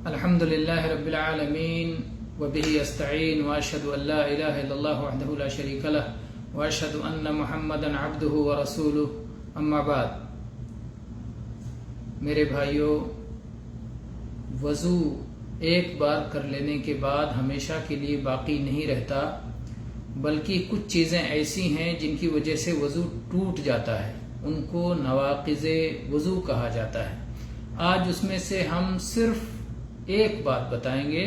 الحمد لله رب العالمين وبه استعين واشهد ان لا اله الا الله وحده لا شريك له واشهد ان محمدا عبده ورسوله اما بعد. میرے بھائیوں، وضو ایک بار کر لینے کے بعد ہمیشہ کے لیے باقی نہیں رہتا، بلکہ کچھ چیزیں ایسی ہیں جن کی وجہ سے وضو ٹوٹ جاتا ہے، ان کو نواقض وضو کہا جاتا ہے. آج اس میں سے ہم صرف ایک بات بتائیں گے،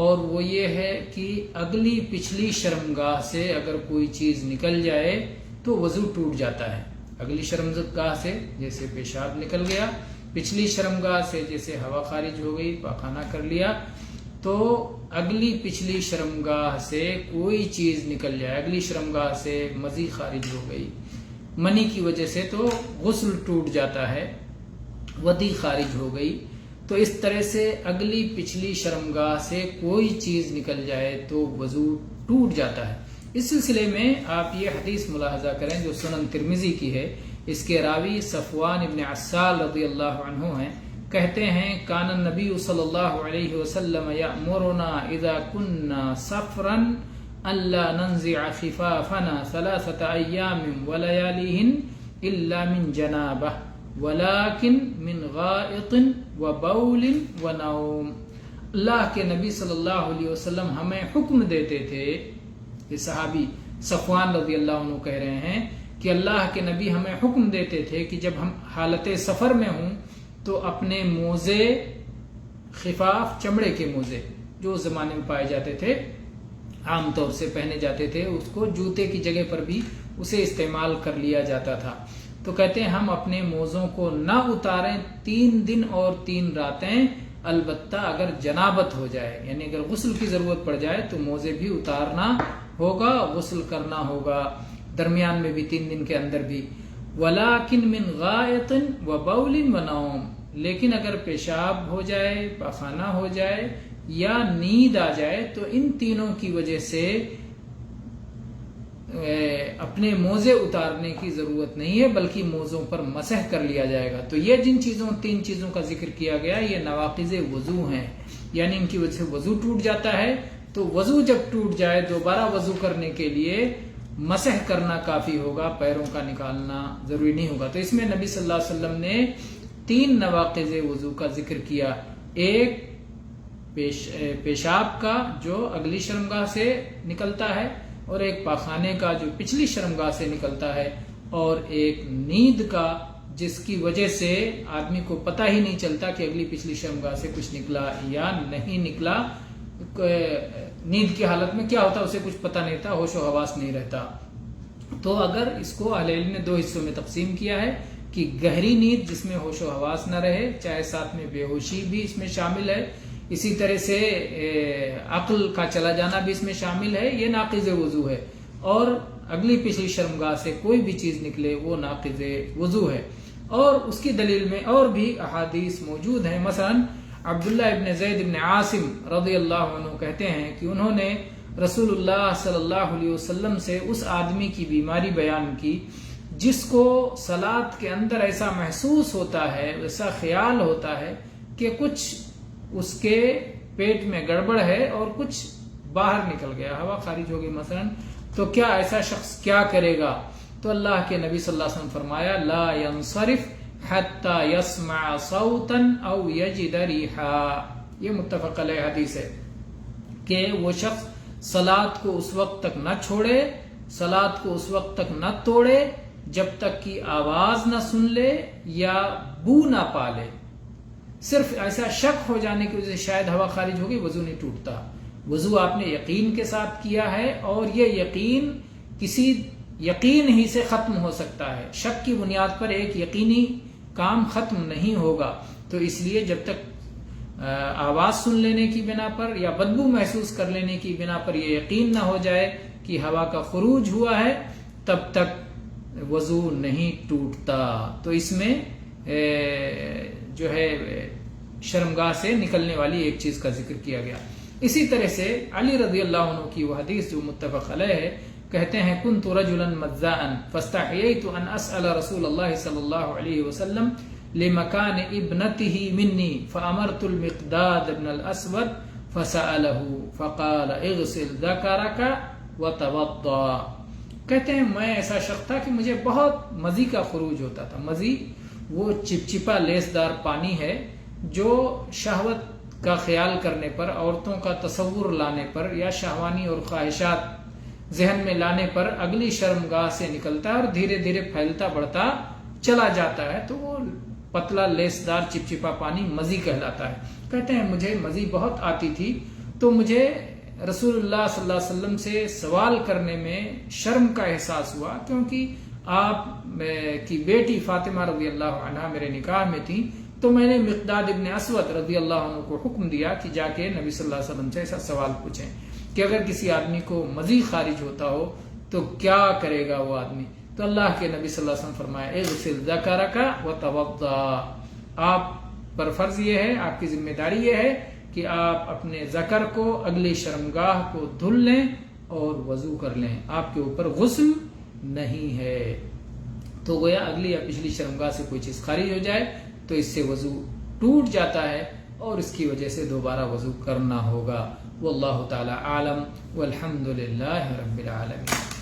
اور وہ یہ ہے کہ اگلی پچھلی شرمگاہ سے اگر کوئی چیز نکل جائے تو وضو ٹوٹ جاتا ہے. اگلی شرمگاہ سے جیسے پیشاب نکل گیا، پچھلی شرمگاہ سے جیسے ہوا خارج ہو گئی، پاخانہ کر لیا، تو اگلی پچھلی شرمگاہ سے کوئی چیز نکل جائے، اگلی شرمگاہ سے مزی خارج ہو گئی منی کی وجہ سے، تو غسل ٹوٹ جاتا ہے، ودی خارج ہو گئی. تو اس طرح سے اگلی پچھلی شرمگاہ سے کوئی چیز نکل جائے تو وضو ٹوٹ جاتا ہے. اس سلسلے میں آپ یہ حدیث ملاحظہ کریں جو سنن ترمذی کی ہے. اس کے راوی صفوان ابن عسال رضی اللہ عنہ ہیں. کہتے ہیں کان النبی صلی اللہ علیہ وسلم یأمرنا اذا كنا سفرا الا ننزع خفافنا 3 ایام ولیالیہن الا من جنابہ ولیکن من غائط وبول ونوم. اللہ کے نبی صلی اللہ علیہ وسلم ہمیں حکم دیتے تھے، یہ صحابی صفوان رضی اللہ عنہ کہہ رہے ہیں کہ اللہ کے نبی ہمیں حکم دیتے تھے کہ جب ہم حالت سفر میں ہوں تو اپنے موزے، خفاف چمڑے کے موزے جو اس زمانے میں پائے جاتے تھے، عام طور سے پہنے جاتے تھے، اس کو جوتے کی جگہ پر بھی اسے استعمال کر لیا جاتا تھا. تو کہتے ہیں ہم اپنے موزوں کو نہ اتاریں 3 دن اور 3 راتیں، البتہ اگر جنابت ہو جائے، یعنی اگر غسل کی ضرورت پڑ جائے تو موزے بھی اتارنا ہوگا، غسل کرنا ہوگا درمیان میں بھی 3 دن کے اندر بھی. وَلَٰكِن مِّن غَائِطٍ وَبَوْلٍ وَنَوْمٍ، لیکن اگر پیشاب ہو جائے، پاخانہ ہو جائے یا نیند آ جائے تو ان تینوں کی وجہ سے اپنے موزے اتارنے کی ضرورت نہیں ہے، بلکہ موزوں پر مسح کر لیا جائے گا. تو یہ جن 3 چیزوں کا ذکر کیا گیا یہ نواقض وضو ہیں، یعنی ان کی وجہ سے وضو ٹوٹ جاتا ہے. تو وضو جب ٹوٹ جائے دوبارہ وضو کرنے کے لیے مسح کرنا کافی ہوگا، پیروں کا نکالنا ضروری نہیں ہوگا. تو اس میں نبی صلی اللہ علیہ وسلم نے 3 نواقض وضو کا ذکر کیا. ایک پیشاب کا جو اگلی شرمگاہ سے نکلتا ہے، اور ایک پاخانے کا جو پچھلی شرمگاہ سے نکلتا ہے، اور ایک نیند کا جس کی وجہ سے آدمی کو پتہ ہی نہیں چلتا کہ اگلی پچھلی شرمگاہ سے کچھ نکلا یا نہیں نکلا. نیند کی حالت میں کیا ہوتا ہے اسے کچھ پتہ نہیں تھا، ہوش و حواس نہیں رہتا. تو اگر اس کو اہل علم نے 2 حصوں میں تقسیم کیا ہے کہ گہری نیند جس میں ہوش و حواس نہ رہے، چاہے ساتھ میں بے ہوشی بھی اس میں شامل ہے، اسی طرح سے عقل کا چلا جانا بھی اس میں شامل ہے، یہ ناقض وضو ہے. اور اگلی پچھلی شرمگاہ سے کوئی بھی چیز نکلے وہ ناقض وضو ہے. اور اس کی دلیل میں اور بھی احادیث موجود ہیں. مثلا عبداللہ ابن زید ابن عاصم رضی اللہ عنہ کہتے ہیں کہ انہوں نے رسول اللہ صلی اللہ علیہ وسلم سے اس آدمی کی بیماری بیان کی جس کو صلات کے اندر ایسا محسوس ہوتا ہے، ایسا خیال ہوتا ہے کہ کچھ اس کے پیٹ میں گڑبڑ ہے اور کچھ باہر نکل گیا، ہوا خارج ہو گئی مثلا. تو کیا ایسا شخص کیا کرے گا؟ تو اللہ کے نبی صلی اللہ علیہ وسلم فرمایا لا ينصرف حتى يسمع صوتا او يجد ريحا. یہ متفق علیہ حدیث ہے کہ وہ شخص صلات کو اس وقت تک نہ چھوڑے، صلات کو اس وقت تک نہ توڑے جب تک کہ آواز نہ سن لے یا بو نہ پالے. صرف ایسا شک ہو جانے کی وجہ سے شاید ہوا خارج ہوگی، وضو نہیں ٹوٹتا. وضو آپ نے یقین کے ساتھ کیا ہے، اور یہ یقین کسی یقین ہی سے ختم ہو سکتا ہے. شک کی بنیاد پر ایک یقینی کام ختم نہیں ہوگا. تو اس لیے جب تک آواز سن لینے کی بنا پر یا بدبو محسوس کر لینے کی بنا پر یہ یقین نہ ہو جائے کہ ہوا کا خروج ہوا ہے، تب تک وضو نہیں ٹوٹتا. تو اس میں جو ہے شرمگاہ سے نکلنے والی ایک چیز کا ذکر کیا گیا. اسی طرح سے علی رضی اللہ عنہ کی وہ حدیث جو متفق علیہ ہے، کہتے ہیں کنت رجلا مذاء فاستحییت ان اسأل رسول اللہ صلی اللہ علیہ وسلم لمکان ابنته منی فامرت المقداد بن الاسود فسأله فقال اغسل ذکرک وتوضا. کہتے ہیں میں ایسا شخص تھا کہ مجھے بہت مزی کا خروج ہوتا تھا. مزی وہ چپچپا لیسدار پانی ہے جو شہوت کا خیال کرنے پر، عورتوں کا تصور لانے پر یا شہوانی اور خواہشات ذہن میں لانے پر اگلی شرمگاہ سے نکلتا ہے اور دھیرے دھیرے پھیلتا بڑھتا چلا جاتا ہے، تو وہ پتلا لیسدار چپچپا پانی مزی کہلاتا ہے. کہتے ہیں مجھے مزی بہت آتی تھی تو مجھے رسول اللہ صلی اللہ علیہ وسلم سے سوال کرنے میں شرم کا احساس ہوا، کیونکہ آپ کی بیٹی فاطمہ رضی اللہ عنہا میرے نکاح میں تھی. تو میں نے مقداد ابن اسود رضی اللہ عنہ کو حکم دیا کہ جا کے نبی صلی اللہ علیہ وسلم سے ایسا سوال پوچھیں کہ اگر کسی آدمی کو مزی خارج ہوتا ہو تو کیا کرے گا وہ آدمی. تو اللہ کے نبی صلی اللہ علیہ وسلم فرمایا اغسل ذکرک وتوضا. آپ پر فرض یہ ہے، آپ کی ذمہ داری یہ ہے کہ آپ اپنے ذکر کو اگلی شرمگاہ کو دھل لیں اور وضو کر لیں. آپ کے اوپر غسل نہیں ہے. تو گویا اگلی یا پچھلی شرمگاہ سے کوئی چیز خارج ہو جائے تو اس سے وضو ٹوٹ جاتا ہے اور اس کی وجہ سے دوبارہ وضو کرنا ہوگا. واللہ تعالی عالم والحمد للہ رب العالمین.